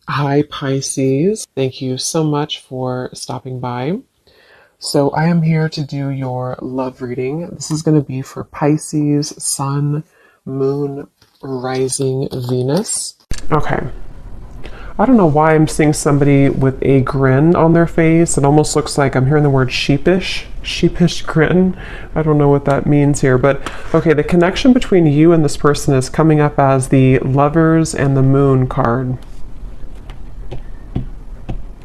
Hi, Pisces. Thank you so much for stopping by. So, I am here to do your love reading. This is going to be for Pisces, Sun, Moon, Rising, Venus. Okay. I don't know why I'm seeing somebody with a grin on their face. It almost looks like I'm hearing the word sheepish. Sheepish grin. I don't know what that means here, but okay, the connection between you and this person is coming up as the Lovers and the Moon card.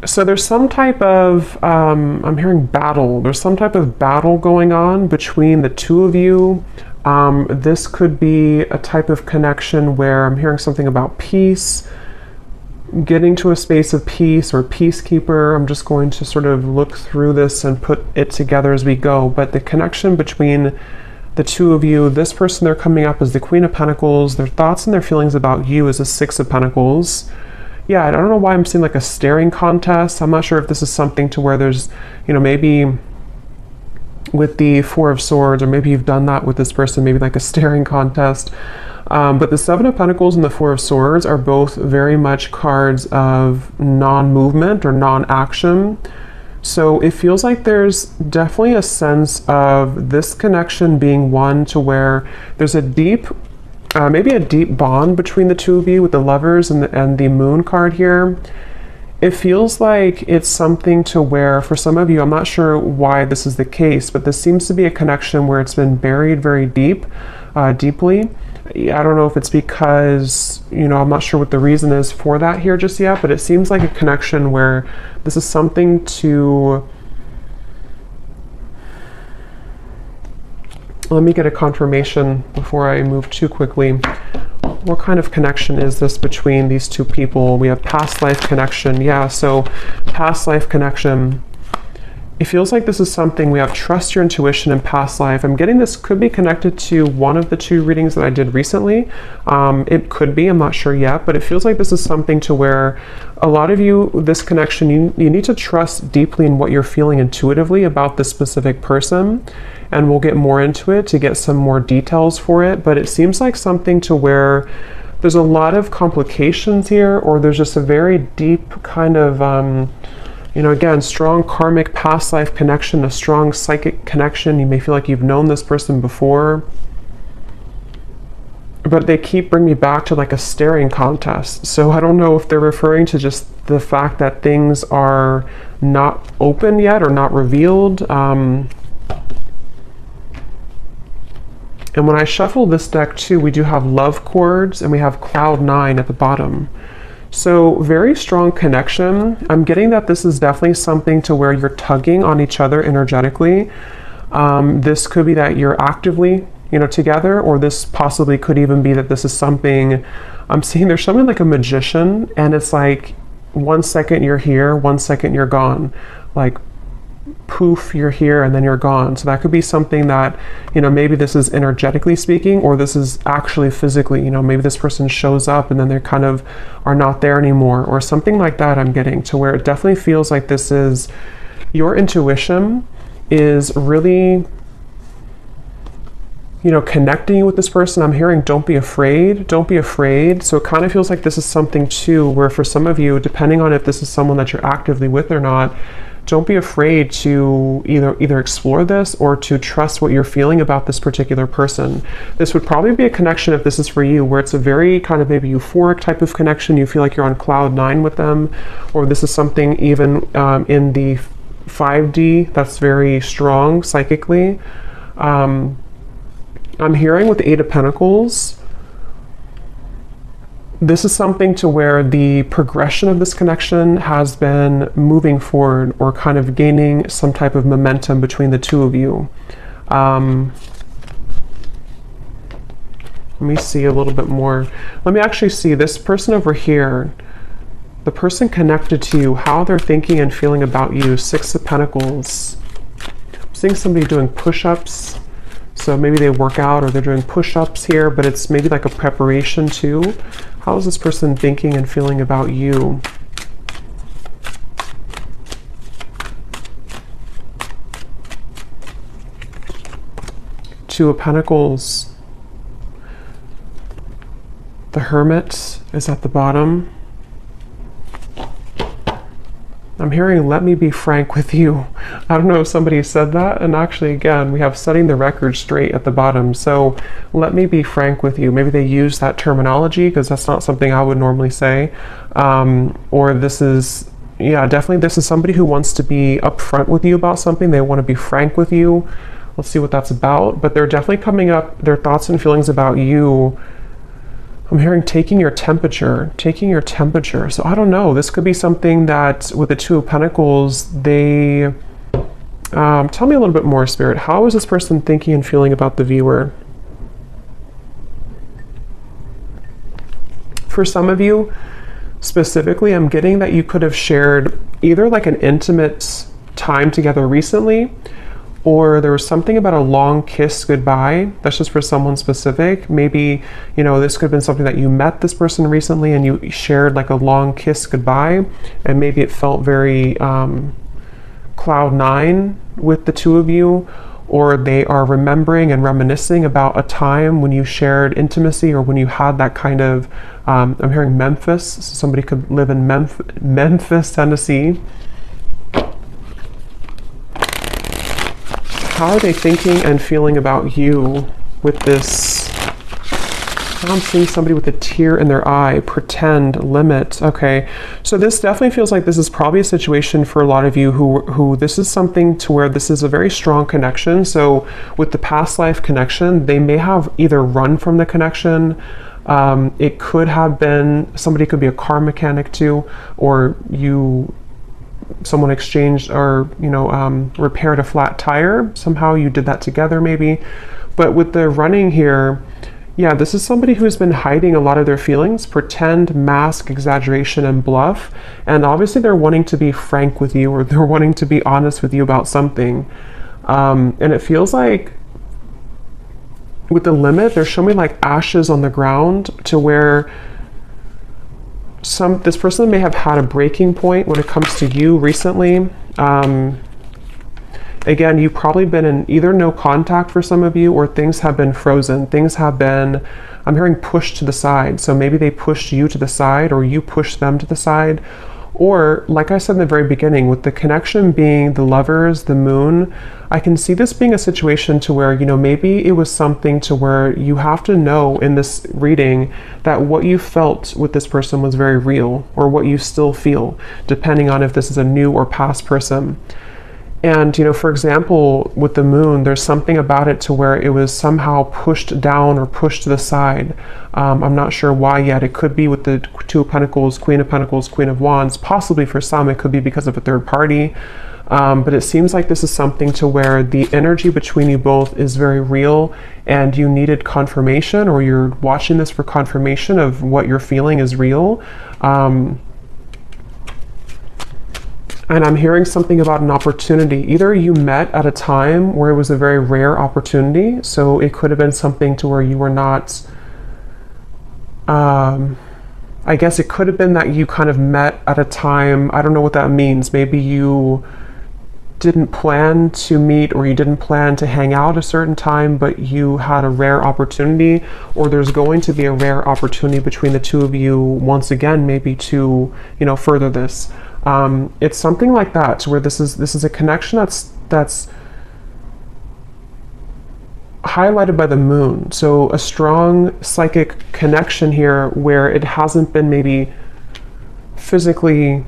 So there's some type of, I'm hearing battle. There's some type of battle going on between the two of you. This could be a type of connection where I'm hearing something about peace, getting to a space of peace or peacekeeper. I'm just going to sort of look through this and put it together as we go. But the connection between the two of you, this person, they're coming up as the Queen of Pentacles. Their thoughts and their feelings about you is a Six of Pentacles. Yeah, I don't know why I'm seeing like a staring contest. I'm not sure if this is something to where there's, maybe with the Four of Swords, or maybe you've done that with this person, maybe like a staring contest. But the Seven of Pentacles and the Four of Swords are both very much cards of non-movement or non-action. So it feels like there's definitely a sense of this connection being one to where there's a deep maybe a deep bond between the two of you with the Lovers and the Moon card here. It feels like it's something to where, for some of you, I'm not sure why this is the case, but this seems to be a connection where it's been buried very deeply. I don't know if it's because, I'm not sure what the reason is for that here just yet, but it seems like a connection where this is something to... Let me get a confirmation before I move too quickly. What kind of connection is this between these two people? We have past life connection. Yeah, so past life connection. It feels like this is something we have trust your intuition in past life. I'm getting this could be connected to one of the two readings that I did recently. It could be, I'm not sure yet, but it feels like this is something to where a lot of you, this connection, you need to trust deeply in what you're feeling intuitively about this specific person. And we'll get more into it to get some more details for it. But it seems like something to where there's a lot of complications here, or there's just a very deep kind of, again, strong karmic past life connection, a strong psychic connection. You may feel like you've known this person before. But they keep bringing me back to like a staring contest. So I don't know if they're referring to just the fact that things are not open yet or not revealed. And when I shuffle this deck too, we do have love chords and we have cloud 9 at the bottom. So very strong connection. I'm getting that this is definitely something to where you're tugging on each other energetically. This could be that you're actively, together, or this possibly could even be that this is something, I'm seeing there's something like a magician, and it's like 1 second you're here, 1 second you're gone. Like poof, you're here and then you're gone. So that could be something that, maybe this is energetically speaking, or this is actually physically, maybe this person shows up and then they kind of are not there anymore, or something like that. I'm getting to where it definitely feels like this is your intuition is really, connecting you with this person. I'm hearing don't be afraid, don't be afraid. So it kind of feels like this is something too where for some of you, depending on if this is someone that you're actively with or not, don't be afraid to either explore this or to trust what you're feeling about this particular person. This would probably be a connection, if this is for you, where it's a very kind of maybe euphoric type of connection. You feel like you're on cloud 9 with them, or this is something even in the 5D that's very strong psychically. I'm hearing with the Eight of Pentacles, this is something to where the progression of this connection has been moving forward or kind of gaining some type of momentum between the two of you. Let me see a little bit more. Let me actually see this person over here, the person connected to you, how they're thinking and feeling about you. Six of Pentacles. I'm seeing somebody doing push-ups. So maybe they work out or they're doing push-ups here, but it's maybe like a preparation too. How is this person thinking and feeling about you? Two of Pentacles. The Hermit is at the bottom. I'm hearing, let me be frank with you. I don't know if somebody said that. And actually, again, we have setting the record straight at the bottom. So let me be frank with you. Maybe they use that terminology because that's not something I would normally say. Or this is, yeah, definitely this is somebody who wants to be upfront with you about something. They want to be frank with you. Let's see what that's about. But they're definitely coming up, their thoughts and feelings about you. I'm hearing taking your temperature. So I don't know. This could be something that with the Two of Pentacles, they... tell me a little bit more, Spirit. How is this person thinking and feeling about the viewer? For some of you, specifically, I'm getting that you could have shared either like an intimate time together recently, or there was something about a long kiss goodbye. That's just for someone specific. Maybe, you know, this could have been something that you met this person recently and you shared like a long kiss goodbye, and maybe it felt very cloud nine with the two of you, or they are remembering and reminiscing about a time when you shared intimacy or when you had that kind of, I'm hearing Memphis, so somebody could live in Memphis, Tennessee. How are they thinking and feeling about you with this? I'm seeing somebody with a tear in their eye, pretend, limit. Okay, so this definitely feels like this is probably a situation for a lot of you who this is something to where this is a very strong connection. So with the past life connection, they may have either run from the connection. It could have been, somebody could be a car mechanic too, or someone exchanged or, you know, repaired a flat tire. Somehow you did that together maybe. But with the running here, yeah, this is somebody who's been hiding a lot of their feelings, pretend, mask, exaggeration, and bluff. And obviously they're wanting to be frank with you, or they're wanting to be honest with you about something. And it feels like with the limit, they're showing me like ashes on the ground, to where this person may have had a breaking point when it comes to you recently. Again, you've probably been in either no contact for some of you, or things have been frozen. Things have been, I'm hearing, pushed to the side. So maybe they pushed you to the side, or you pushed them to the side. Or, like I said in the very beginning, with the connection being the Lovers, the Moon, I can see this being a situation to where, you know, maybe it was something to where you have to know in this reading that what you felt with this person was very real, or what you still feel, depending on if this is a new or past person. And, you know, for example, with the Moon, there's something about it to where it was somehow pushed down or pushed to the side. I'm not sure why yet. It could be with the Two of Pentacles, Queen of Wands. Possibly for some, it could be because of a third party. But it seems like this is something to where the energy between you both is very real, and you needed confirmation, or you're watching this for confirmation of what you're feeling is real. And I'm hearing something about an opportunity. Either you met at a time where it was a very rare opportunity. So it could have been something to where you were not, I guess it could have been that you kind of met at a time, I don't know what that means. Maybe you didn't plan to meet, or you didn't plan to hang out a certain time, but you had a rare opportunity, or there's going to be a rare opportunity between the two of you once again, maybe to, you know, further this. It's something like that, where this is a connection that's highlighted by the Moon. So a strong psychic connection here, where it hasn't been maybe physically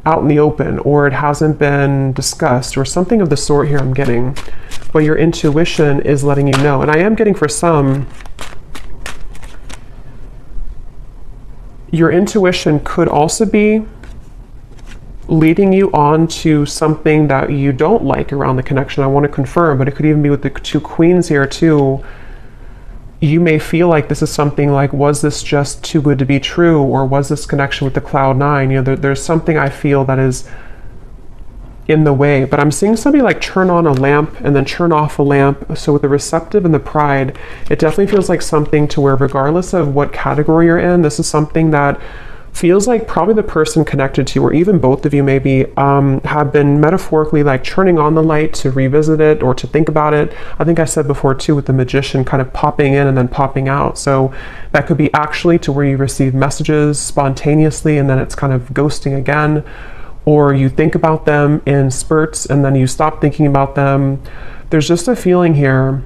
out in the open, or it hasn't been discussed, or something of the sort here I'm getting, but your intuition is letting you know. And I am getting, for some, your intuition could also be leading you on to something that you don't like around the connection. I want to confirm, but it could even be with the two Queens here too. You may feel like this is something like, was this just too good to be true? Or was this connection with the Cloud Nine? You know, there's something I feel that is in the way. But I'm seeing somebody like turn on a lamp and then turn off a lamp. So with the Receptive and the Pride, it definitely feels like something to where, regardless of what category you're in, this is something that feels like probably the person connected to you, or even both of you maybe, have been metaphorically like turning on the light to revisit it or to think about it. I think I said before too, with the Magician kind of popping in and then popping out. So that could be actually to where you receive messages spontaneously and then it's kind of ghosting again. or you think about them in spurts and then you stop thinking about them. There's just a feeling here.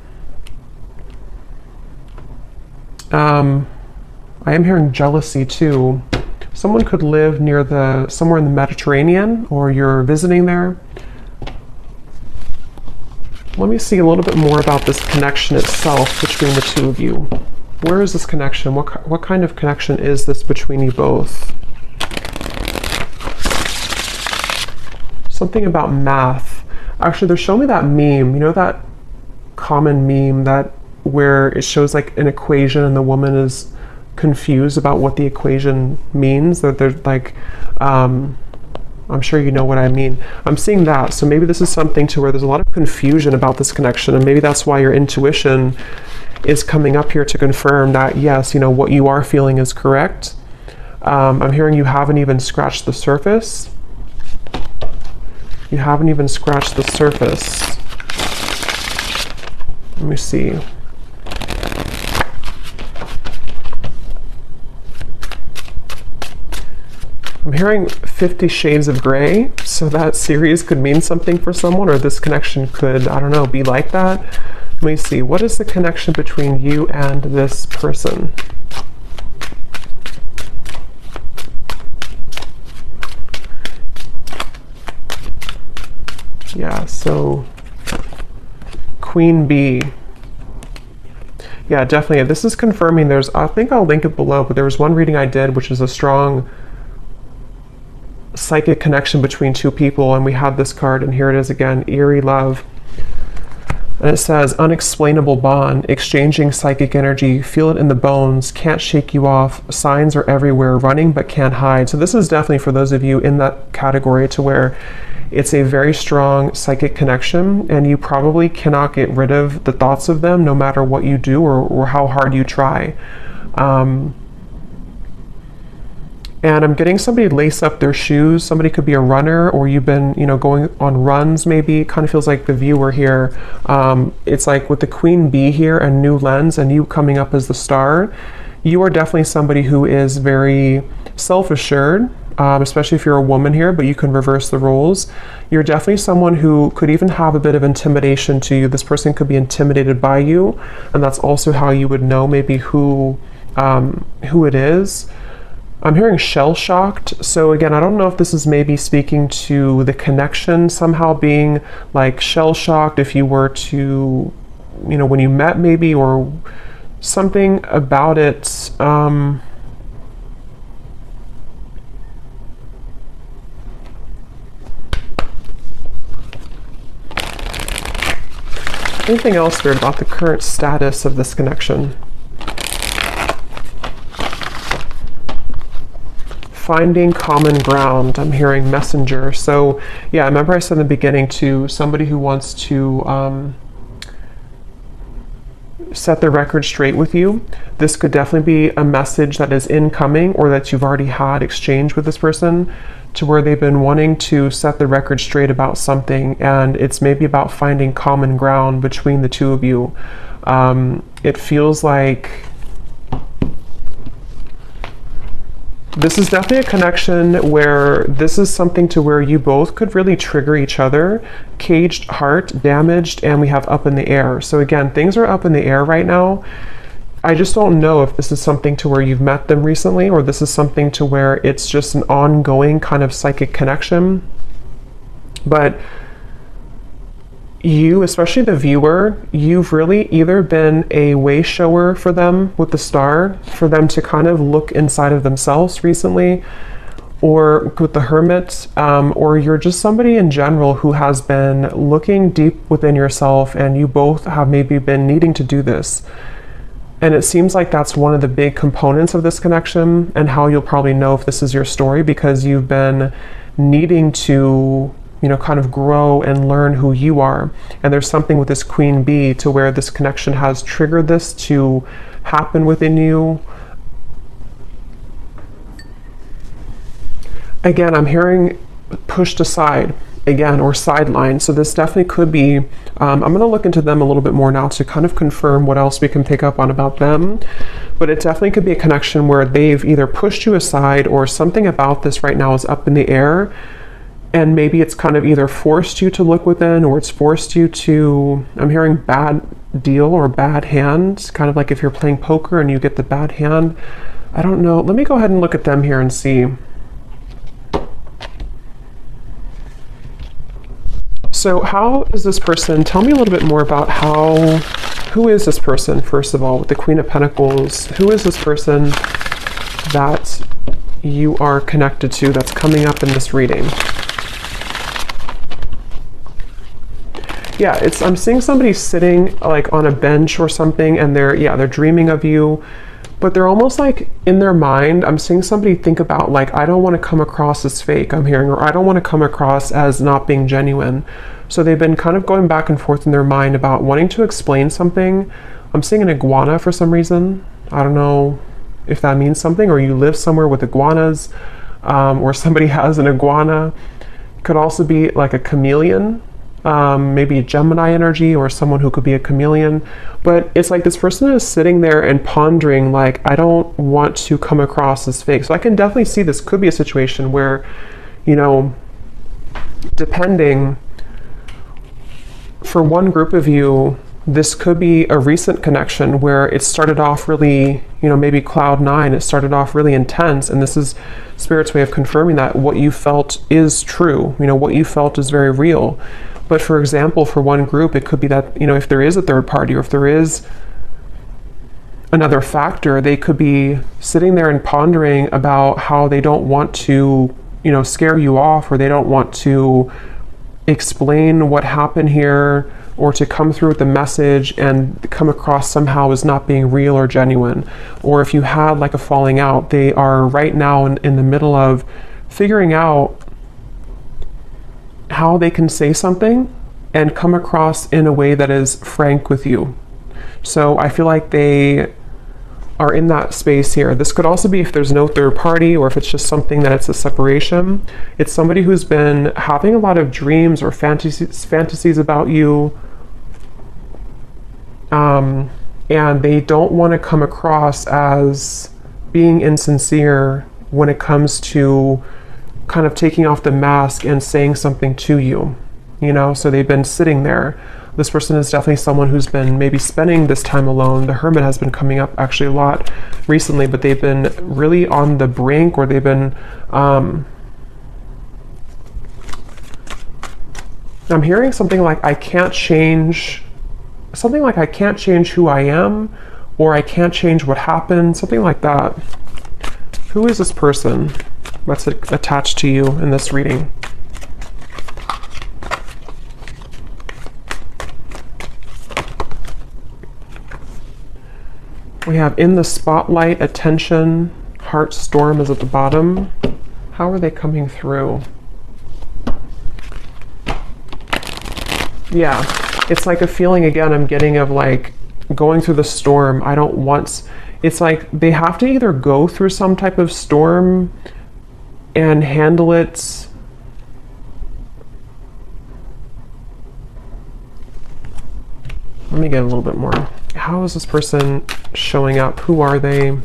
I am hearing jealousy too. Someone could live somewhere in the Mediterranean, or you're visiting there. Let me see a little bit more about this connection itself between the two of you. Where is this connection? What kind of connection is this between you both? Something about math. Actually, they're showing me that meme. You know that common meme where it shows like an equation and the woman is confused about what the equation means? That they're like, I'm sure you know what I mean. I'm seeing that. So maybe this is something to where there's a lot of confusion about this connection, and maybe that's why your intuition is coming up here to confirm that, yes, you know, what you are feeling is correct. I'm hearing you haven't even scratched the surface. You haven't even scratched the surface. Let me see. I'm hearing 50 Shades of Grey, so that series could mean something for someone, or this connection could, I don't know, be like that. Let me see. What is the connection between you and this person? Yeah, so Queen Bee. Yeah, definitely. This is confirming I think I'll link it below, but there was one reading I did, which is a strong psychic connection between two people, and we had this card, and here it is again, Eerie Love. And it says, unexplainable bond, exchanging psychic energy, feel it in the bones, can't shake you off, signs are everywhere, running but can't hide. So this is definitely for those of you in that category to where it's a very strong psychic connection, and you probably cannot get rid of the thoughts of them no matter what you do or how hard you try. And I'm getting somebody lace up their shoes. Somebody could be a runner, or you've been, you know, going on runs maybe. It kind of feels like the viewer here. It's like with the Queen Bee here and New Lens and you coming up as the star, you are definitely somebody who is very self-assured, especially if you're a woman here, but you can reverse the roles. You're definitely someone who could even have a bit of intimidation to you. This person could be intimidated by you, and that's also how you would know maybe who it is. I'm hearing shell-shocked. So again, I don't know if this is maybe speaking to the connection somehow being like shell-shocked if you were to, you know, when you met maybe, or something about it. Anything else weird about the current status of this connection? Finding common ground. I'm hearing messenger. So yeah, remember I said in the beginning to somebody who wants to set the record straight with you. This could definitely be a message that is incoming, or that you've already had exchange with this person, to where they've been wanting to set the record straight about something, and it's maybe about finding common ground between the two of you. It feels like this is definitely a connection where this is something to where you both could really trigger each other. Caged heart, damaged, and we have up in the air. So again, things are up in the air right now. I just don't know if this is something to where you've met them recently, or this is something to where it's just an ongoing kind of psychic connection. But you, especially the viewer, you've really either been a way shower for them with the star, for them to kind of look inside of themselves recently, or with the Hermit, or you're just somebody in general who has been looking deep within yourself, and you both have maybe been needing to do this. And it seems like that's one of the big components of this connection, and how you'll probably know if this is your story, because you've been needing to, you know, kind of grow and learn who you are. And there's something with this Queen Bee to where this connection has triggered this to happen within you. Again, I'm hearing pushed aside again, or sidelined. So this definitely could be, I'm going to look into them a little bit more now to kind of confirm what else we can pick up on about them. But it definitely could be a connection where they've either pushed you aside, or something about this right now is up in the air. And maybe it's kind of either forced you to look within, or it's forced you to, I'm hearing bad deal or bad hand, kind of like if you're playing poker and you get the bad hand. I don't know. Let me go ahead and look at them here and see. So how is this person, tell me a little bit more about who is this person, first of all, with the Queen of Pentacles? Who is this person that you are connected to that's coming up in this reading? Yeah, I'm seeing somebody sitting like on a bench or something, and they're dreaming of you, but they're almost like in their mind, I'm seeing somebody think about like, I don't want to come across as fake, I'm hearing, or I don't want to come across as not being genuine. So they've been kind of going back and forth in their mind about wanting to explain something. I'm seeing an iguana for some reason. I don't know if that means something, or you live somewhere with iguanas, or somebody has an iguana. It could also be like a chameleon. Maybe a Gemini energy, or someone who could be a chameleon. But it's like this person is sitting there and pondering like, I don't want to come across as fake. So I can definitely see this could be a situation where, you know, depending, for one group of you, this could be a recent connection where it started off really, you know, maybe cloud nine, it started off really intense, and this is Spirit's way of confirming that what you felt is true, you know, what you felt is very real. But for example, for one group, it could be that, you know, if there is a third party, or if there is another factor, they could be sitting there and pondering about how they don't want to, you know, scare you off, or they don't want to explain what happened here, or to come through with the message and come across somehow as not being real or genuine. Or if you had like a falling out, they are right now in the middle of figuring out how they can say something and come across in a way that is frank with you. So I feel like they are in that space here. This could also be if there's no third party, or if it's just something that it's a separation. It's somebody who's been having a lot of dreams or fantasies about you, and they don't want to come across as being insincere when it comes to kind of taking off the mask and saying something to you, you know. So they've been sitting there. This person is definitely someone who's been maybe spending this time alone. The Hermit has been coming up actually a lot recently, but they've been really on the brink, or they've been I'm hearing something like I can't change who I am, or I can't change what happened, something like that. Who is this person that's attached to you in this reading? We have in the spotlight, attention, heart storm is at the bottom. How are they coming through? Yeah, it's like a feeling again I'm getting of like going through the storm. I don't want, it's like they have to either go through some type of storm and handle it let me get a little bit more. How is this person showing up? Who are they? I'm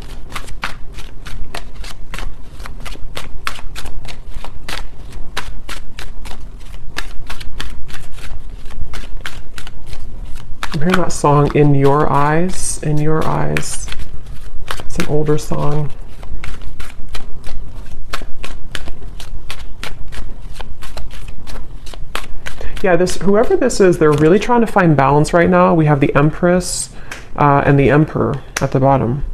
hearing that song, In Your Eyes, In Your Eyes. It's an older song. Yeah, whoever this is, they're really trying to find balance right now. We have the Empress and the Emperor at the bottom.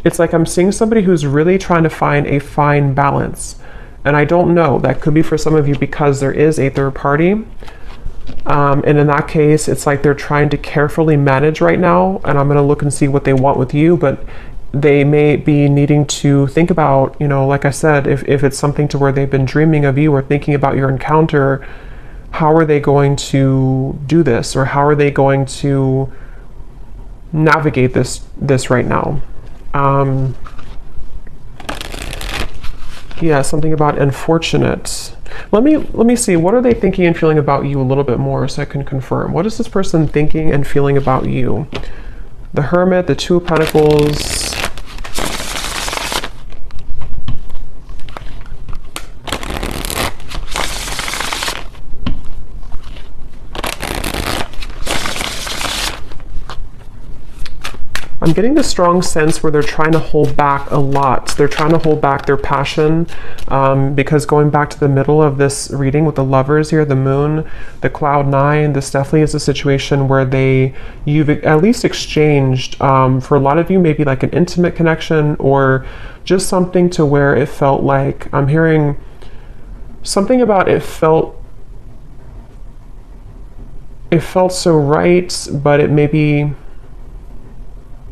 It's like I'm seeing somebody who's really trying to find a fine balance. And I don't know, that could be for some of you because there is a third party. And in that case, it's like they're trying to carefully manage right now. And I'm going to look and see what they want with you. But they may be needing to think about, you know, like I said, if it's something to where they've been dreaming of you or thinking about your encounter, how are they going to do this? Or how are they going to navigate this right now? Yeah, something about unfortunate. Let me see, what are they thinking and feeling about you a little bit more so I can confirm. What is this person thinking and feeling about you? The Hermit, the Two of Pentacles. I'm getting the strong sense where they're trying to hold back a lot. They're trying to hold back their passion, because going back to the middle of this reading with the lovers here, the moon, the cloud 9, this definitely is a situation where you've at least exchanged, for a lot of you, maybe like an intimate connection, or just something to where it felt like, I'm hearing something about it felt so right, but it maybe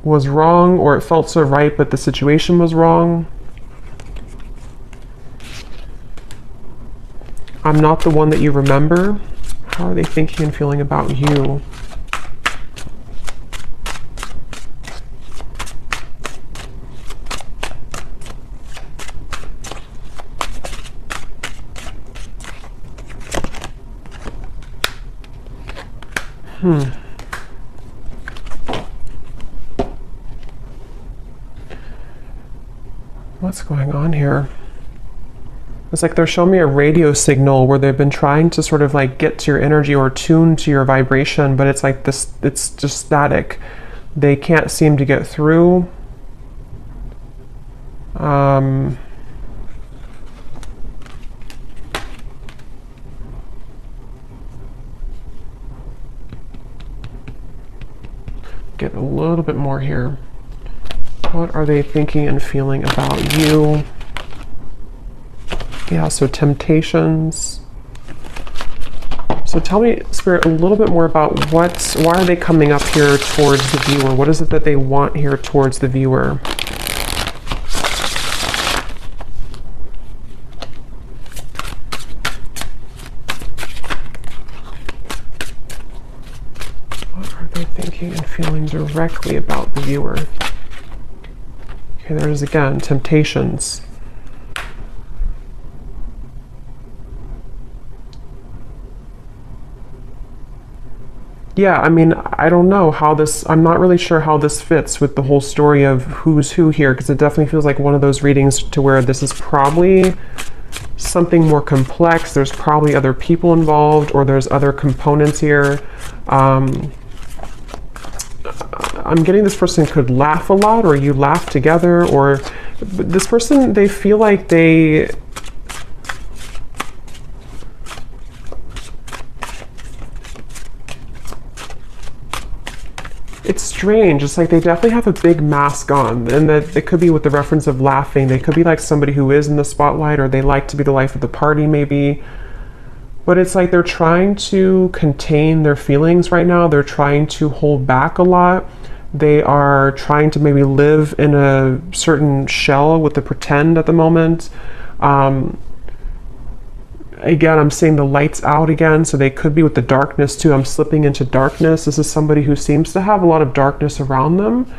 was wrong, or it felt so right but the situation was wrong. I'm not the one that you remember. How are they thinking and feeling about you? What's going on here? It's like they're showing me a radio signal where they've been trying to sort of like get to your energy or tune to your vibration, but it's like this, it's just static. They can't seem to get through. Get a little bit more here. What are they thinking and feeling about you? Yeah, so temptations. So tell me, Spirit, a little bit more about why are they coming up here towards the viewer? What is it that they want here towards the viewer? What are they thinking and feeling directly about the viewer? Okay, there's again, temptations. Yeah, I mean, I don't know how this, I'm not really sure how this fits with the whole story of who's who here, because it definitely feels like one of those readings to where this is probably something more complex. There's probably other people involved, or there's other components here. I'm getting this person could laugh a lot, or you laugh together, or this person, they feel like it's strange. It's like they definitely have a big mask on, and that it could be with the reference of laughing. They could be like somebody who is in the spotlight, or they like to be the life of the party maybe. But it's like they're trying to contain their feelings right now. They're trying to hold back a lot. They are trying to maybe live in a certain shell with the pretend at the moment. Again, I'm seeing the lights out again, so they could be with the darkness too. I'm slipping into darkness. This is somebody who seems to have a lot of darkness around them.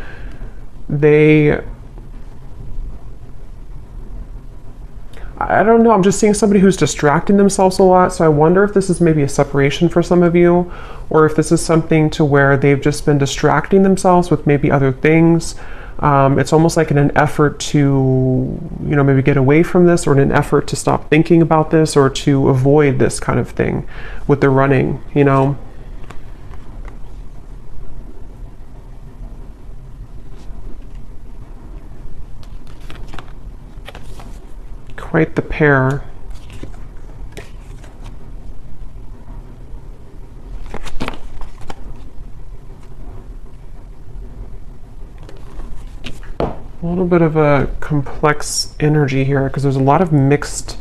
I don't know, I'm just seeing somebody who's distracting themselves a lot, so I wonder if this is maybe a separation for some of you, or if this is something to where they've just been distracting themselves with maybe other things. It's almost like in an effort to, you know, maybe get away from this, or in an effort to stop thinking about this, or to avoid this kind of thing with the running, you know. Quite the pair. A little bit of a complex energy here, because there's a lot of mixed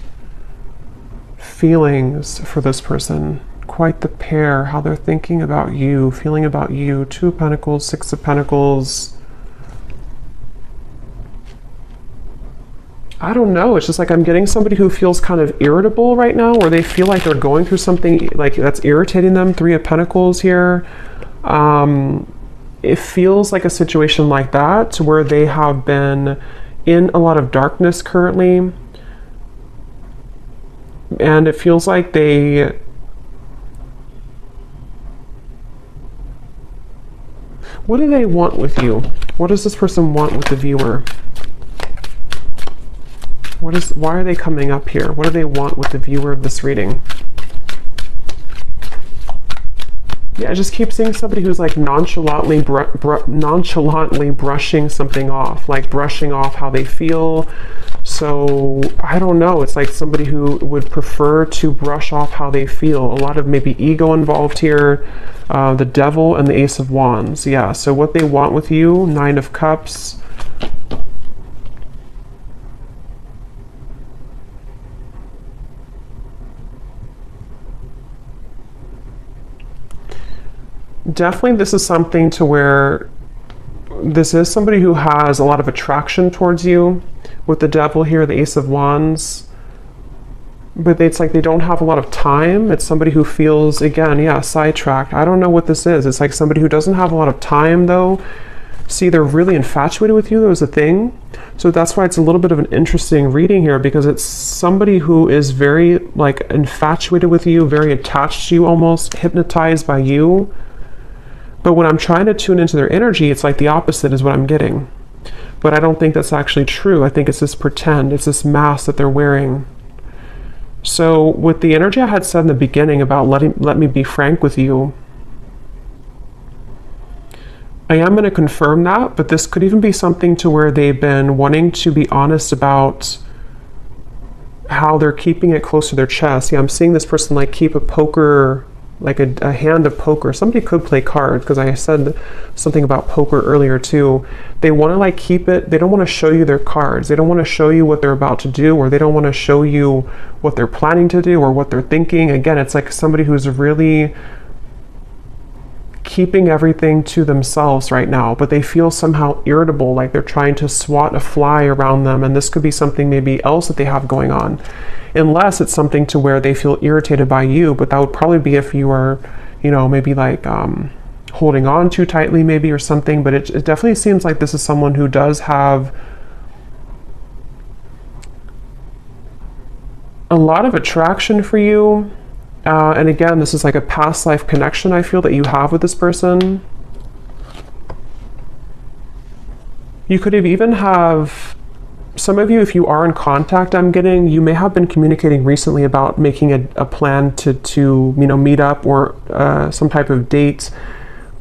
feelings for this person. Quite the pair, how they're thinking about you, feeling about you. 2 of Pentacles, 6 of Pentacles. I don't know, it's just like I'm getting somebody who feels kind of irritable right now, or they feel like they're going through something like that's irritating them. 3 of Pentacles here. It feels like a situation like that, where they have been in a lot of darkness currently. And it feels like what do they want with you? What does this person want with the viewer? Why are they coming up here? What do they want with the viewer of this reading? Yeah, I just keep seeing somebody who's like nonchalantly brushing something off, like brushing off how they feel. So I don't know, it's like somebody who would prefer to brush off how they feel. A lot of maybe ego involved here. The Devil and the Ace of Wands. Yeah, so what they want with you, Nine of Cups. Definitely this is something to where this is somebody who has a lot of attraction towards you. With the Devil here, the Ace of Wands. But it's like they don't have a lot of time. It's somebody who feels, again, yeah, sidetracked. I don't know what this is. It's like somebody who doesn't have a lot of time, though. See, they're really infatuated with you. That was a thing. So that's why it's a little bit of an interesting reading here, because it's somebody who is very, like, infatuated with you, very attached to you, almost hypnotized by you. But when I'm trying to tune into their energy, it's like the opposite is what I'm getting. But I don't think that's actually true. I think it's this pretend. It's this mask that they're wearing. So with the energy I had said in the beginning about let me be frank with you, I am going to confirm that, but this could even be something to where they've been wanting to be honest about how they're keeping it close to their chest. Yeah, I'm seeing this person like keep a poker, like a hand of poker. Somebody could play cards, because I said something about poker earlier too. They want to like keep it, they don't want to show you their cards. They don't want to show you what they're about to do, or they don't want to show you what they're planning to do or what they're thinking. Again, it's like somebody who's really keeping everything to themselves right now, but they feel somehow irritable, like they're trying to swat a fly around them. And this could be something maybe else that they have going on. Unless it's something to where they feel irritated by you, but that would probably be if you are, you know, maybe like holding on too tightly maybe or something. But it definitely seems like this is someone who does have a lot of attraction for you. And again, this is like a past life connection I feel that you have with this person. You could even have, some of you, if you are in contact, I'm getting, you may have been communicating recently about making a plan to you know, meet up or some type of date.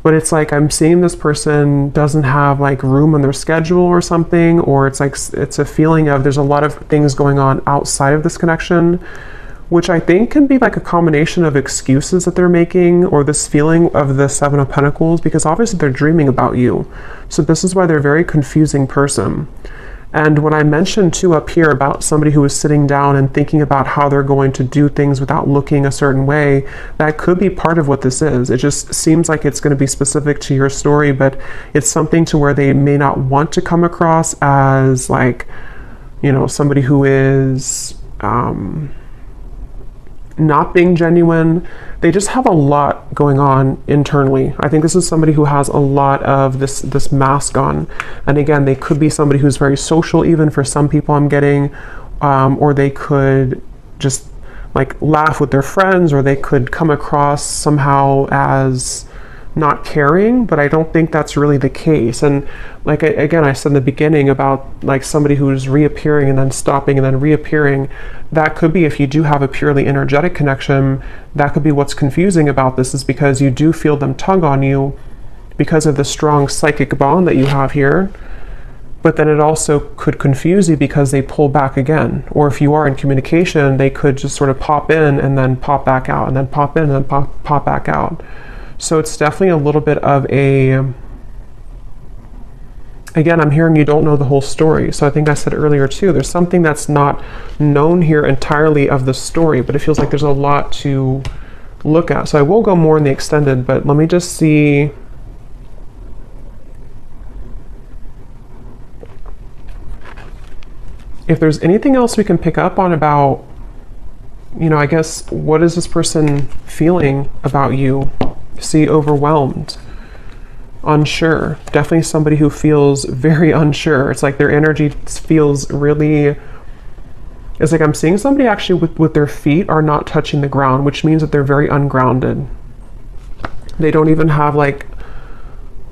But it's like I'm seeing this person doesn't have like room on their schedule or something, or it's like it's a feeling of there's a lot of things going on outside of this connection, which I think can be like a combination of excuses that they're making, or this feeling of the Seven of Pentacles, because obviously they're dreaming about you. So this is why they're a very confusing person. And when I mentioned too up here about somebody who is sitting down and thinking about how they're going to do things without looking a certain way, that could be part of what this is. It just seems like it's going to be specific to your story, but it's something to where they may not want to come across as like, you know, somebody who is not being genuine. They just have a lot going on internally. I think this is somebody who has a lot of this mask on. And again, they could be somebody who's very social, even for some people I'm getting, or they could just like laugh with their friends, or they could come across somehow as not caring, but I don't think that's really the case. And like again, I said in the beginning about like somebody who's reappearing and then stopping and then reappearing. That could be, if you do have a purely energetic connection, that could be what's confusing about this, is because you do feel them tug on you because of the strong psychic bond that you have here. But then it also could confuse you because they pull back again. Or if you are in communication, they could just sort of pop in and then pop back out, and then pop in and then pop back out. So it's definitely a little bit of a, again, I'm hearing you don't know the whole story. So I think I said earlier too, there's something that's not known here entirely of the story, but it feels like there's a lot to look at. So I will go more in the extended, but let me just see. If there's anything else we can pick up on about, you know, I guess, what is this person feeling about you? See, overwhelmed, unsure. Definitely somebody who feels very unsure. It's like their energy feels really, it's like I'm seeing somebody actually with their feet are not touching the ground, which means that they're very ungrounded. They don't even have like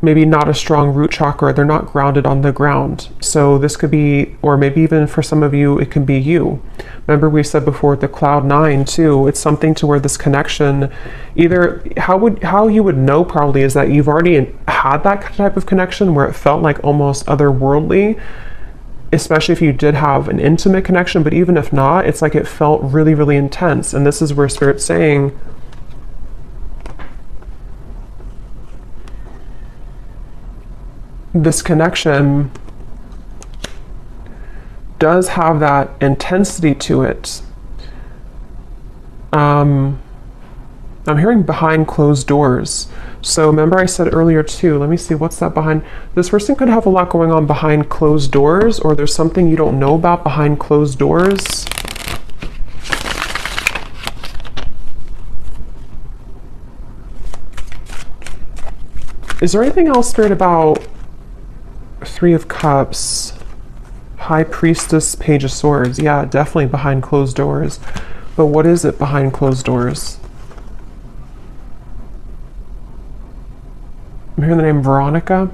maybe not a strong root chakra. They're not grounded on the ground. So this could be, or maybe even for some of you, it can be you. Remember we said before the cloud 9 too, it's something to where this connection, either how you would know probably is that you've already had that type of connection where it felt like almost otherworldly, especially if you did have an intimate connection, but even if not, it's like it felt really, really intense. And this is where Spirit's saying, this connection does have that intensity to it. I'm hearing behind closed doors. So remember I said earlier too, let me see, what's that behind? This person could have a lot going on behind closed doors, or there's something you don't know about behind closed doors. Is there anything else, Spirit, about Three of Cups, High Priestess, Page of Swords? Yeah, definitely behind closed doors. But what is it behind closed doors? I'm hearing the name Veronica.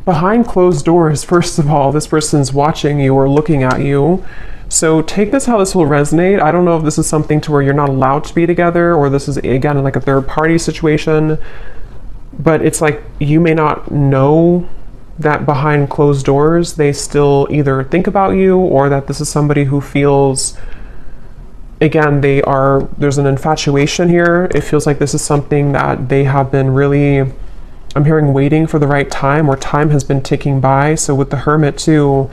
Behind closed doors, first of all, this person's watching you or looking at you. So take this how this will resonate. I don't know if this is something to where you're not allowed to be together, or this is, again, like a third party situation. But it's like you may not know that behind closed doors, they still either think about you, or that this is somebody who feels, again, there's an infatuation here. It feels like this is something that they have been really, I'm hearing, waiting for the right time, or time has been ticking by. So with the Hermit too,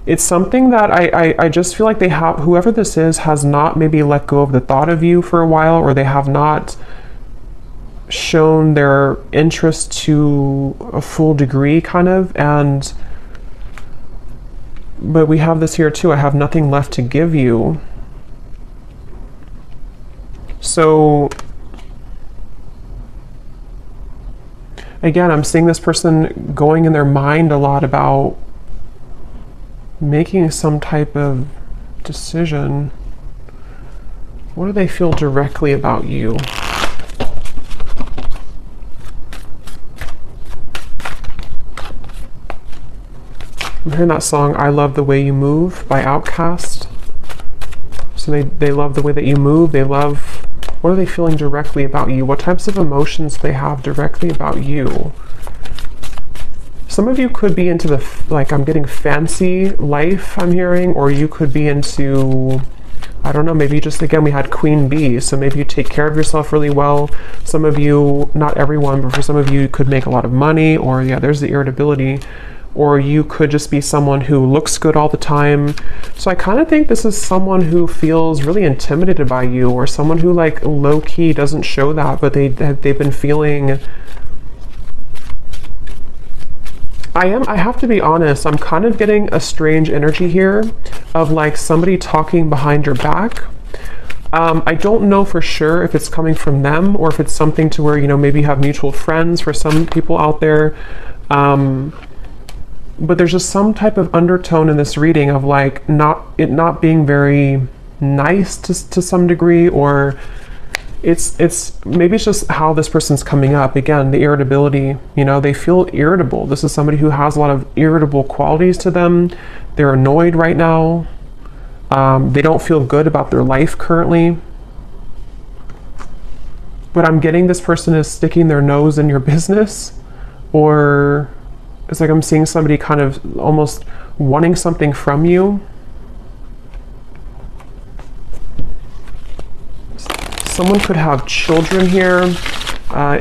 it's something that I just feel like they have, whoever this is has not maybe let go of the thought of you for a while, or they have not shown their interest to a full degree kind of. But we have this here too, I have nothing left to give you. So again, I'm seeing this person going in their mind a lot about making some type of decision. What do they feel directly about you? I'm hearing that song, I Love the Way You Move by Outkast. So they love the way that you move. They love, what are they feeling directly about you? What types of emotions they have directly about you? Some of you could be into the, like, I'm getting fancy life, I'm hearing, or you could be into, I don't know, maybe just, again, we had Queen Bee, so maybe you take care of yourself really well. Some of you, not everyone, but for some of you, you could make a lot of money, or yeah, there's the irritability. Or you could just be someone who looks good all the time. So I kind of think this is someone who feels really intimidated by you, or someone who, like, low-key doesn't show that, but they've been feeling, I have to be honest, I'm kind of getting a strange energy here of like somebody talking behind your back. I don't know for sure if it's coming from them, or if it's something to where, you know, maybe you have mutual friends for some people out there. But there's just some type of undertone in this reading of like not being very nice to some degree, or it's maybe it's just how this person's coming up. Again, the irritability, you know, they feel irritable. This is somebody who has a lot of irritable qualities to them. They're annoyed right now. They don't feel good about their life currently. But I'm getting this person is sticking their nose in your business, or it's like I'm seeing somebody kind of almost wanting something from you. Someone could have children here,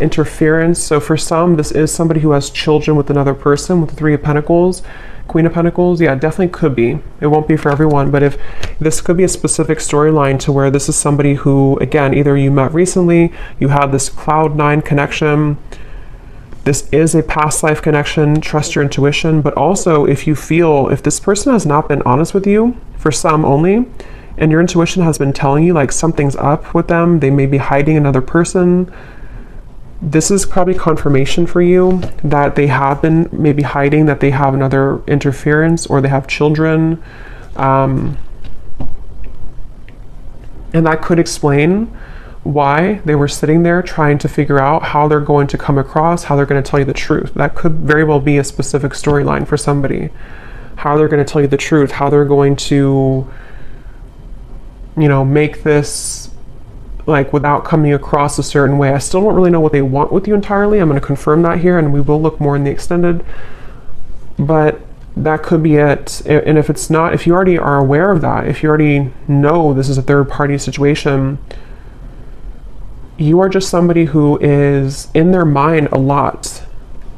interference. So for some, this is somebody who has children with another person, with the Three of Pentacles, Queen of Pentacles. Yeah, it definitely could be. It won't be for everyone, but if this could be a specific storyline to where this is somebody who, again, either you met recently, you had this Cloud 9 connection. This is a past life connection, trust your intuition, but also if you feel, if this person has not been honest with you, for some only, and your intuition has been telling you like something's up with them, they may be hiding another person, this is probably confirmation for you that they have been maybe hiding, that they have another interference, or they have children. And that could explain why they were sitting there trying to figure out how they're going to come across, how they're going to tell you the truth. That could very well be a specific storyline for somebody. How they're going to tell you the truth, how they're going to, you know, make this like without coming across a certain way. I still don't really know what they want with you entirely. I'm going to confirm that here, and we will look more in the extended. But that could be it. And if it's not, if you already are aware of that, if you already know this is a third party situation, you are just somebody who is in their mind a lot.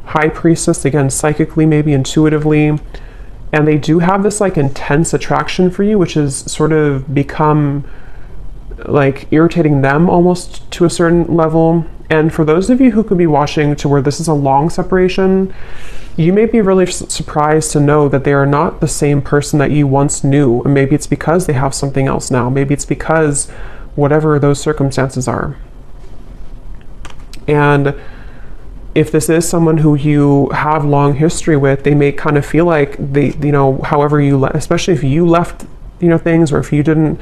High priestess, again, psychically, maybe intuitively. And they do have this like intense attraction for you, which has sort of become like irritating them almost to a certain level. And for those of you who could be watching to where this is a long separation, you may be really surprised to know that they are not the same person that you once knew. And maybe it's because they have something else now. Maybe it's because whatever those circumstances are. And if this is someone who you have long history with, they may kind of feel like they, you know, however you, especially if you left, you know, things, or if you didn't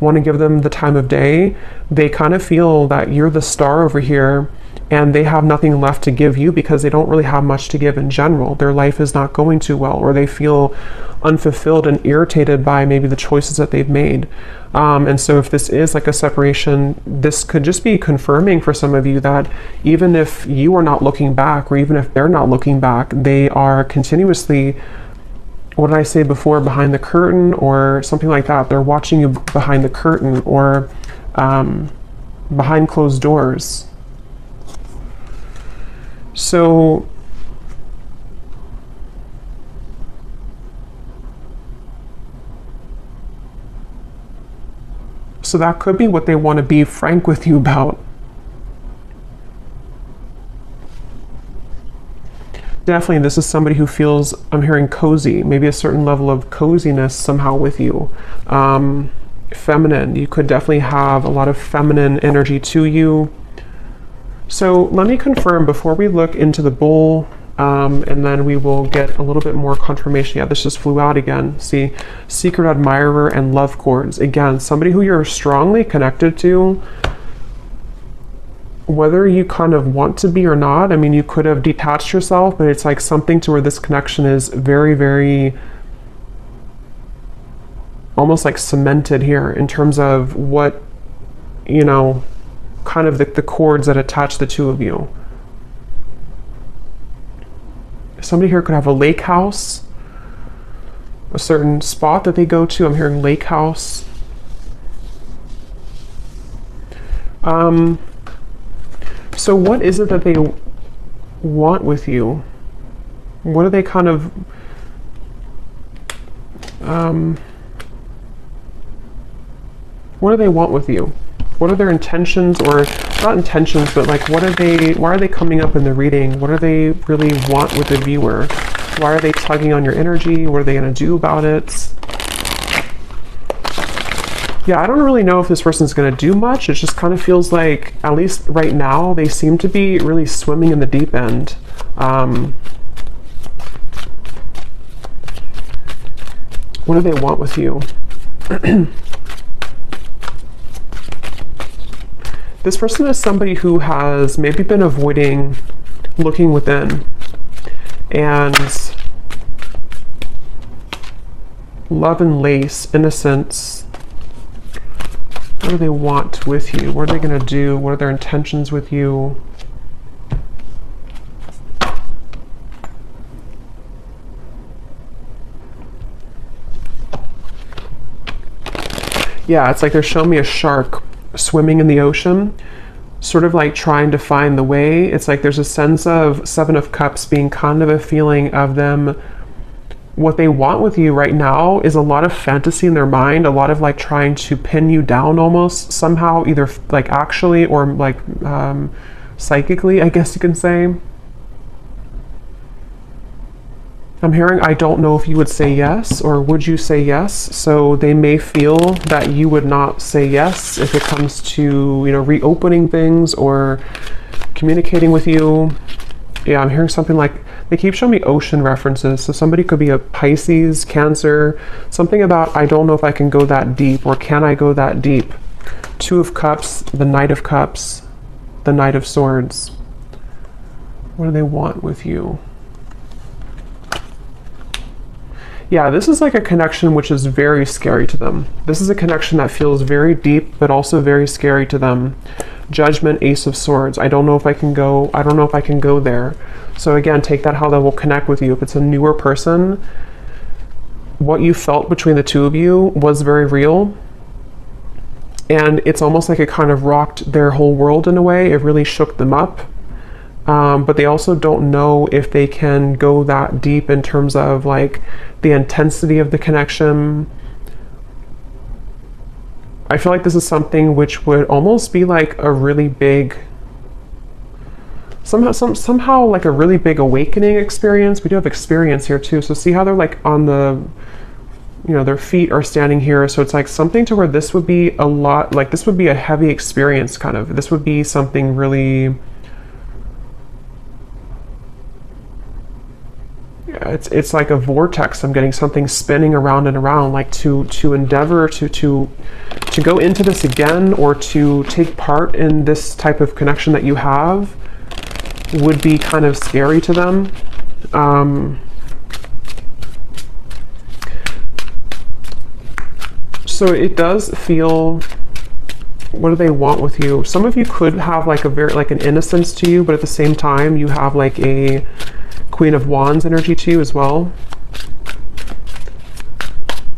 want to give them the time of day, they kind of feel that you're the star over here and they have nothing left to give you because they don't really have much to give in general. Their life is not going too well, or they feel unfulfilled and irritated by maybe the choices that they've made. And so if this is like a separation, this could just be confirming for some of you that even if you are not looking back, or even if they're not looking back, they are continuously, what did I say before, behind the curtain or something like that. They're watching you behind the curtain or behind closed doors. So that could be what they want to be frank with you about. Definitely, this is somebody who feels, I'm hearing cozy, maybe a certain level of coziness somehow with you. Feminine, you could definitely have a lot of feminine energy to you. So let me confirm before we look into the bull, and then we will get a little bit more confirmation. Yeah, this just flew out again. See, secret admirer and love cords. Again, somebody who you're strongly connected to, whether you kind of want to be or not. I mean, you could have detached yourself, but it's like something to where this connection is very, very almost like cemented here in terms of what, you know, kind of the cords that attach the two of you. Somebody here could have a lake house, a certain spot that they go to. I'm hearing lake house. So what is it that they want with you? What are they kind of, what do they want with you? What are their intentions, or not intentions, but like what are they, why are they coming up in the reading? What do they really want with the viewer? Why are they tugging on your energy? What are they going to do about it? Yeah, I don't really know if this person's going to do much. It just kind of feels like, at least right now, they seem to be really swimming in the deep end. What do they want with you? This person is somebody who has maybe been avoiding looking within, and love and lace, innocence. What do they want with you? What are they going to do? What are their intentions with you? Yeah, it's like they're showing me a shark swimming in the ocean, sort of like trying to find the way. It's like there's a sense of Seven of Cups being kind of a feeling of them. What they want with you right now is a lot of fantasy in their mind, a lot of like trying to pin you down almost somehow, either like actually or like psychically, I guess you can say. I'm hearing, I don't know if you would say yes, or would you say yes? So they may feel that you would not say yes if it comes to, you know, reopening things or communicating with you. Yeah, I'm hearing something like, they keep showing me ocean references. So somebody could be a Pisces, Cancer, something about, I don't know if I can go that deep, or can I go that deep? Two of Cups, the Knight of Cups, the Knight of Swords. What do they want with you? Yeah, this is like a connection which is very scary to them. This is a connection that feels very deep, but also very scary to them. Judgment, Ace of Swords. I don't know if I can go there. So again, take that how that will connect with you. If it's a newer person, what you felt between the two of you was very real. And it's almost like it kind of rocked their whole world in a way. It really shook them up. But they also don't know if they can go that deep in terms of like the intensity of the connection. I feel like this is something which would almost be like a really big, somehow like a really big awakening experience. We do have experience here too. So see how they're like on the, you know, their feet are standing here. So it's like something to where this would be a lot, like this would be a heavy experience kind of. This would be something really, it's like a vortex. I'm getting something spinning around and around, like to endeavor to go into this again, or to take part in this type of connection that you have would be kind of scary to them. So it does feel, what do they want with you? Some of you could have like a very, like an innocence to you, but at the same time you have like a Queen of Wands energy to you as well.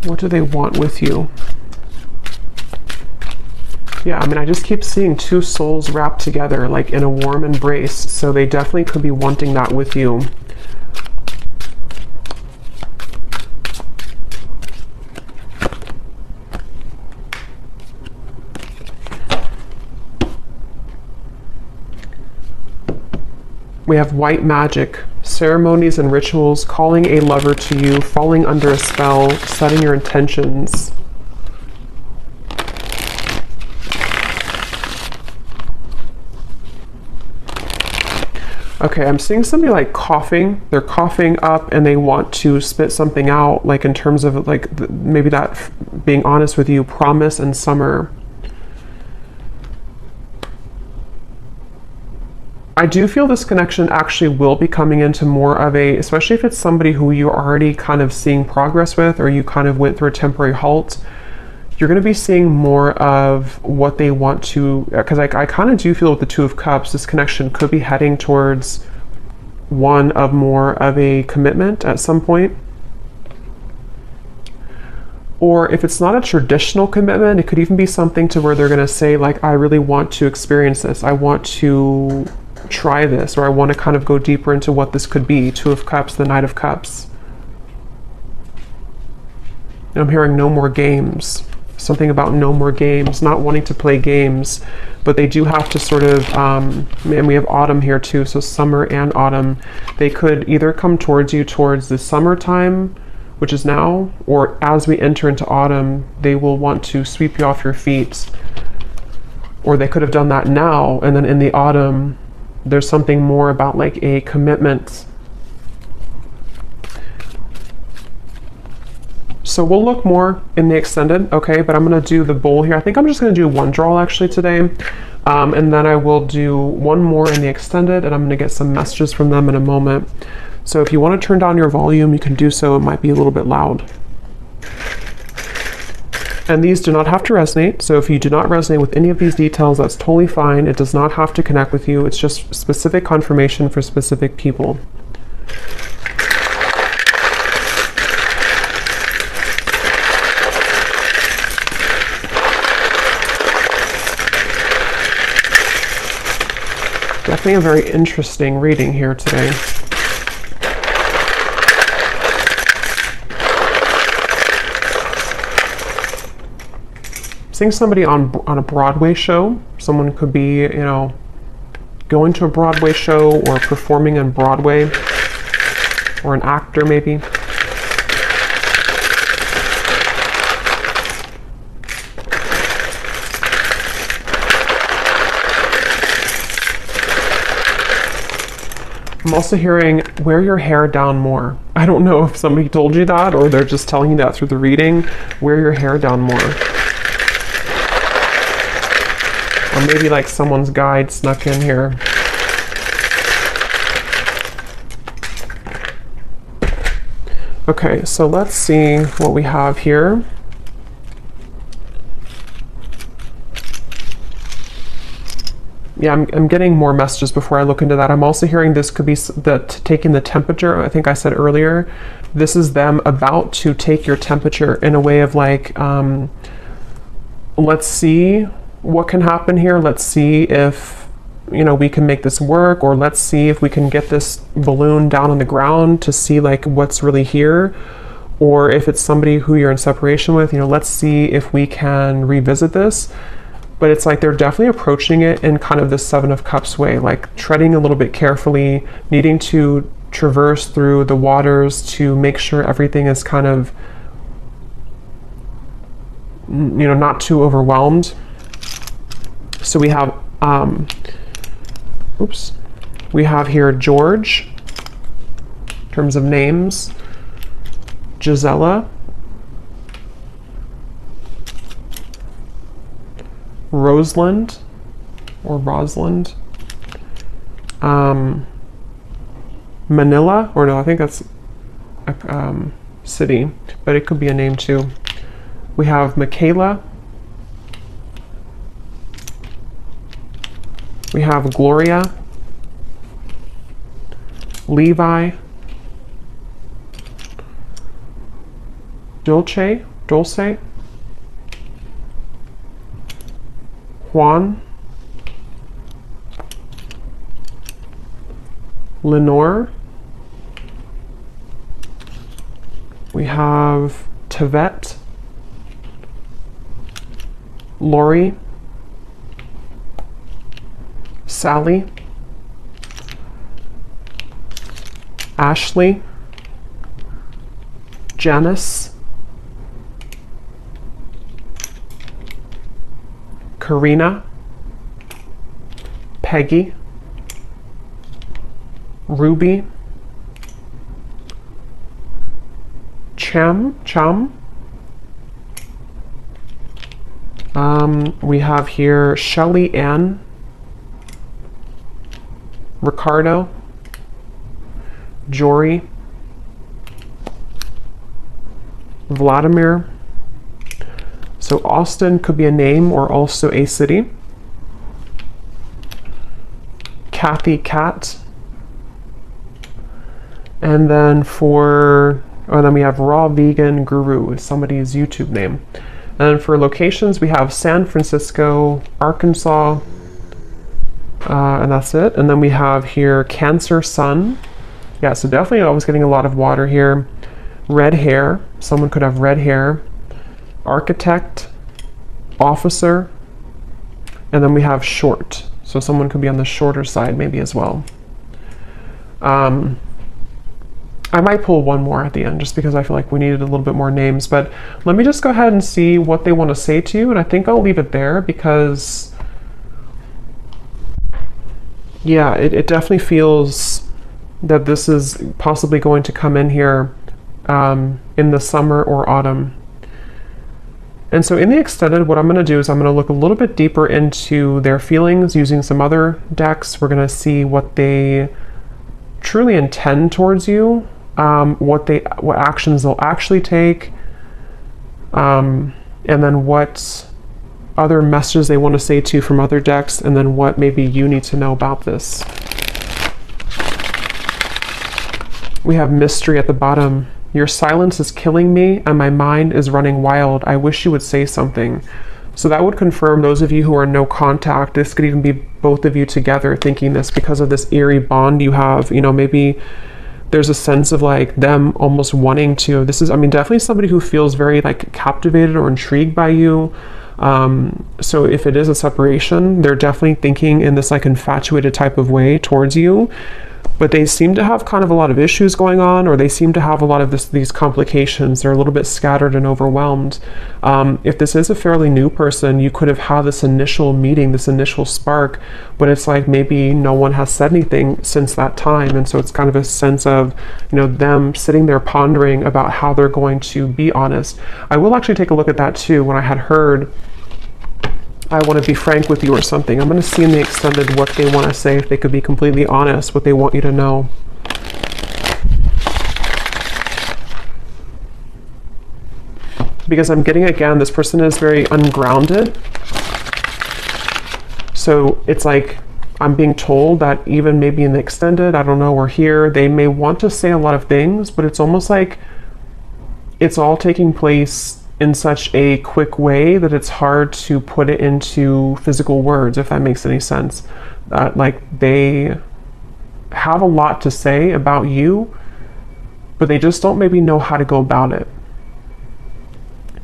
What do they want with you? Yeah, I mean, I just keep seeing two souls wrapped together, like in a warm embrace. So they definitely could be wanting that with you. We have white magic, ceremonies and rituals, calling a lover to you, falling under a spell, setting your intentions. Okay, I'm seeing somebody like coughing. They're coughing up and they want to spit something out, like in terms of like maybe that, being honest with you, promise and summer. I do feel this connection actually will be coming into more of a, especially if it's somebody who you're already kind of seeing progress with, or you kind of went through a temporary halt, you're going to be seeing more of what they want to, because I kind of do feel with the Two of Cups, this connection could be heading towards one of more of a commitment at some point. Or if it's not a traditional commitment, it could even be something to where they're going to say like, I really want to experience this. I want to try this, or I want to kind of go deeper into what this could be. Two of Cups, the Knight of Cups. I'm hearing no more games. Something about no more games, not wanting to play games, but they do have to sort of, and we have autumn here too, so summer and autumn. They could either come towards you towards the summertime, which is now, or as we enter into autumn, they will want to sweep you off your feet. Or they could have done that now, and then in the autumn, there's something more about like a commitment. So we'll look more in the extended, okay, but I'm going to do the bowl here. I think I'm just going to do one draw actually today, and then I will do one more in the extended, and I'm going to get some messages from them in a moment. So if you want to turn down your volume, you can do so. It might be a little bit loud. And these do not have to resonate, so if you do not resonate with any of these details, that's totally fine. It does not have to connect with you. It's just specific confirmation for specific people. Definitely a very interesting reading here today. Seeing somebody on a Broadway show. Someone could be, you know, going to a Broadway show or performing on Broadway, or an actor maybe. I'm also hearing wear your hair down more. I don't know if somebody told you that or they're just telling you that through the reading. Wear your hair down more. maybe like someone's guide snuck in here. Okay, so let's see what we have here. Yeah, I'm getting more messages before I look into that. I'm also hearing this could be taking the temperature. I think I said earlier, this is them about to take your temperature in a way of like, let's see what can happen here. Let's see if, you know, we can make this work, or let's see if we can get this balloon down on the ground to see like what's really here. Or if it's somebody who you're in separation with, you know, let's see if we can revisit this. But it's like they're definitely approaching it in kind of the Seven of Cups way, like treading a little bit carefully, needing to traverse through the waters to make sure everything is kind of, you know, not too overwhelmed. So we have, we have here George, in terms of names, Gisela, Rosalind, or Rosalind, Manila, or no, I think that's a city, but it could be a name too. We have Michaela. We have Gloria, Levi, Dulce, Juan, Lenore. We have Tevet, Lori, Sally, Ashley, Janice, Karina, Peggy, Ruby, Chum. We have here Shelly Ann, Ricardo, Jory, Vladimir. So Austin could be a name or also a city. Kathy Cat. And then then we have Raw Vegan Guru, is somebody's YouTube name. And then for locations, we have San Francisco, Arkansas, and that's it. And then we have here Cancer Sun. Yeah, so definitely I was getting a lot of water here. Red hair, someone could have red hair. Architect, officer, and then we have short. So someone could be on the shorter side maybe as well. I might pull one more at the end just because I feel like we needed a little bit more names, but let me just go ahead and see what they want to say to you, and I think I'll leave it there because, yeah, it definitely feels that this is possibly going to come in here in the summer or autumn. And so in the extended, what I'm going to do is I'm going to look a little bit deeper into their feelings using some other decks. We're going to see what they truly intend towards you, what actions they'll actually take, and then what other messages they want to say to you from other decks, and then what maybe you need to know about this. We have mystery at the bottom. Your silence is killing me and my mind is running wild. I wish you would say something. So that would confirm those of you who are no contact. This could even be both of you together thinking this because of this eerie bond you have. You know, maybe there's a sense of like them almost wanting to, definitely somebody who feels very like captivated or intrigued by you. So if it is a separation, they're definitely thinking in this like infatuated type of way towards you. But they seem to have kind of a lot of issues going on, or they seem to have a lot of these complications. They're a little bit scattered and overwhelmed. If this is a fairly new person, you could have had this initial meeting, this initial spark, but it's like maybe no one has said anything since that time. And so it's kind of a sense of, you know, them sitting there pondering about how they're going to be honest. I will actually take a look at that too. When I had heard I want to be frank with you or something. I'm going to see in the extended what they want to say, if they could be completely honest, what they want you to know. Because I'm getting, again, this person is very ungrounded. So it's like I'm being told that even maybe in the extended, I don't know, or here, they may want to say a lot of things, but it's almost like it's all taking place in such a quick way that it's hard to put it into physical words, if that makes any sense. Like they have a lot to say about you, but they just don't maybe know how to go about it.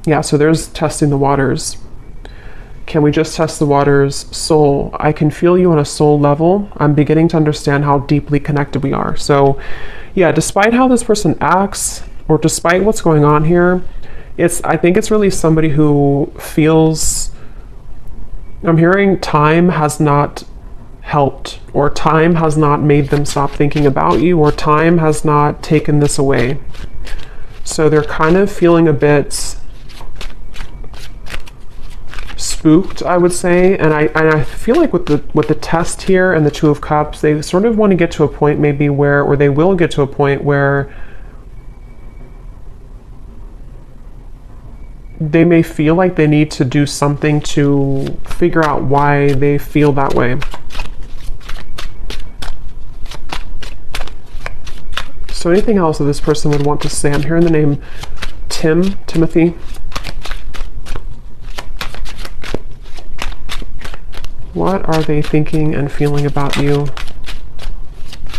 Yeah, so there's testing the waters. Can we just test the waters? Soul. I can feel you on a soul level. I'm beginning to understand how deeply connected we are. So yeah, despite how this person acts, or despite what's going on here, I think it's really somebody who feels, I'm hearing time has not helped, or time has not made them stop thinking about you, or time has not taken this away. So they're kind of feeling a bit spooked, I would say, and I feel like with the test here and the Two of Cups, they sort of want to get to a point maybe where, or they will get to a point where they may feel like they need to do something to figure out why they feel that way. So anything else that this person would want to say? I'm hearing the name Timothy. What are they thinking and feeling about you?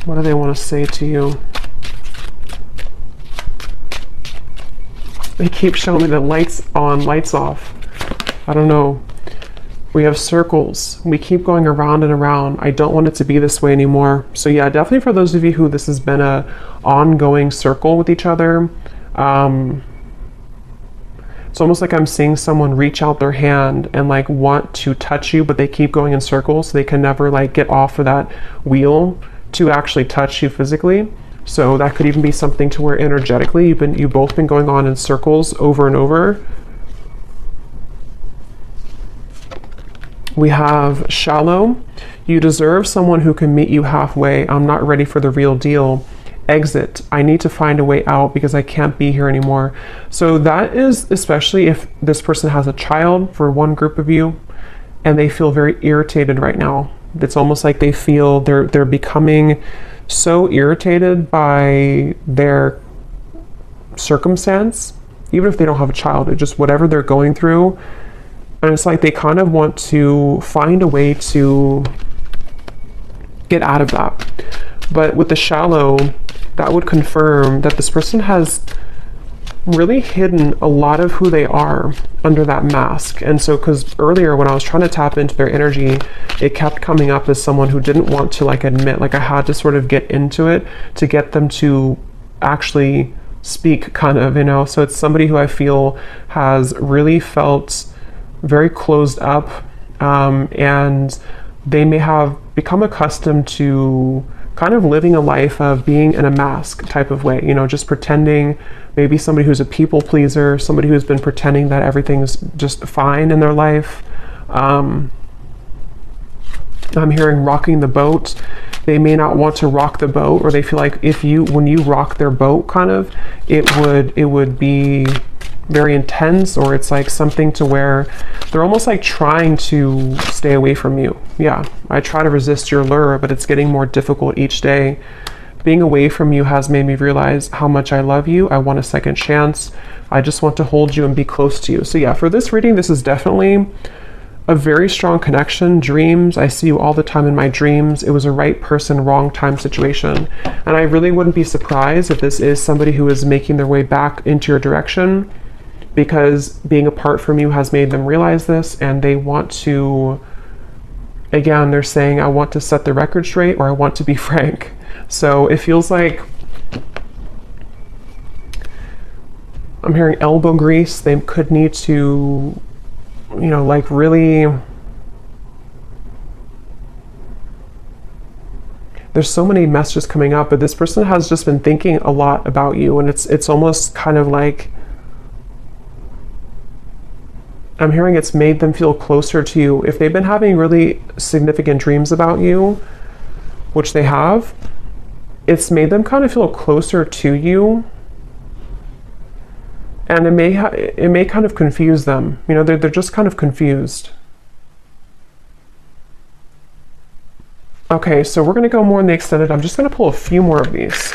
What do they want to say to you? They keep showing me the lights on, lights off. I don't know. We have circles. We keep going around and around. I don't want it to be this way anymore. So yeah, definitely for those of you who this has been a ongoing circle with each other, it's almost like I'm seeing someone reach out their hand and like want to touch you, but they keep going in circles, so they can never like get off of that wheel to actually touch you physically. So that could even be something to where energetically you've both been going on in circles over and over. We have shallow. You deserve someone who can meet you halfway. I'm not ready for the real deal. Exit. I need to find a way out because I can't be here anymore. So that is especially if this person has a child, for one group of you, and they feel very irritated right now. It's almost like they feel they're becoming so irritated by their circumstance, even if they don't have a child, it's just whatever they're going through. And it's like they kind of want to find a way to get out of that. But with the shallow, that would confirm that this person has really hidden a lot of who they are under that mask. And so, because earlier when I was trying to tap into their energy, it kept coming up as someone who didn't want to like admit, like I had to sort of get into it to get them to actually speak, kind of, you know. So it's somebody who I feel has really felt very closed up, and they may have become accustomed to kind of living a life of being in a mask type of way, you know, just pretending. Maybe somebody who's a people pleaser, somebody who's been pretending that everything's just fine in their life. I'm hearing rocking the boat. They may not want to rock the boat, or they feel like when you rock their boat, kind of, it would be very intense, or it's like something to where they're almost like trying to stay away from you. Yeah, I try to resist your lure, but it's getting more difficult each day. Being away from you has made me realize how much I love you. I want a second chance. I just want to hold you and be close to you. So yeah, for this reading, this is definitely a very strong connection. Dreams, I see you all the time in my dreams. It was a right person, wrong time situation. And I really wouldn't be surprised if this is somebody who is making their way back into your direction, because being apart from you has made them realize this, and they want to, again, they're saying, I want to set the record straight, or I want to be frank. So it feels like I'm hearing elbow grease. They could need to, you know, like really, there's so many messages coming up, but this person has just been thinking a lot about you, and it's almost kind of like I'm hearing it's made them feel closer to you. If they've been having really significant dreams about you, which they have, it's made them kind of feel closer to you. And it may kind of confuse them. You know, they're just kind of confused. Okay, so we're going to go more in the extended. I'm just going to pull a few more of these.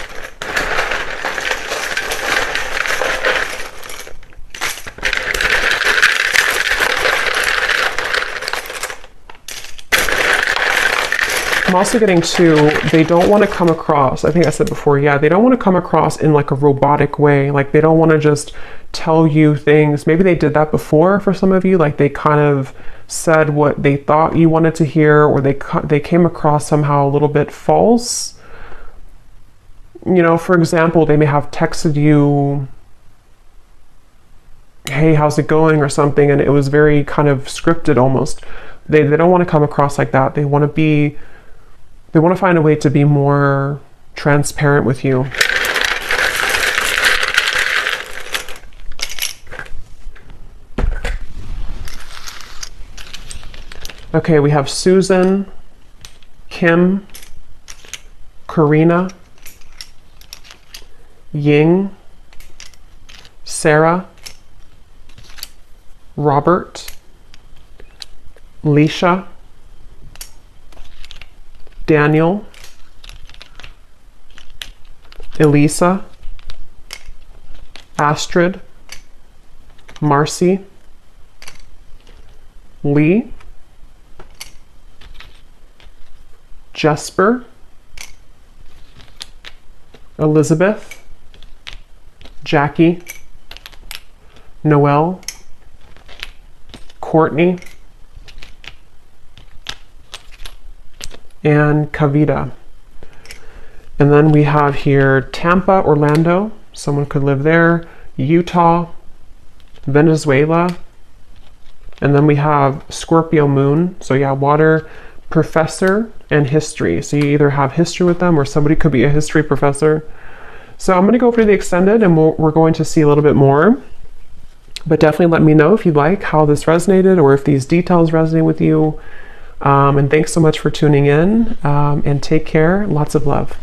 I'm also getting to, they don't want to come across, I think I said before, yeah, they don't want to come across in like a robotic way. Like they don't want to just tell you things. Maybe they did that before for some of you. Like they kind of said what they thought you wanted to hear, or they came across somehow a little bit false. You know, for example, they may have texted you, hey, how's it going, or something, and it was very kind of scripted almost. They don't want to come across like that. They want to find a way to be more transparent with you. Okay, we have Susan, Kim, Karina, Ying, Sarah, Robert, Leisha, Daniel, Elisa, Astrid, Marcy, Lee, Jesper, Elizabeth, Jackie, Noelle, Courtney, and Kavita. And then we have here Tampa, Orlando, someone could live there, Utah, Venezuela, and then we have Scorpio moon, so yeah, water, professor, and history. So you either have history with them or somebody could be a history professor. So I'm going to go over the extended and we're going to see a little bit more. But definitely let me know if you like how this resonated or if these details resonate with you. And thanks so much for tuning in, and take care. Lots of love.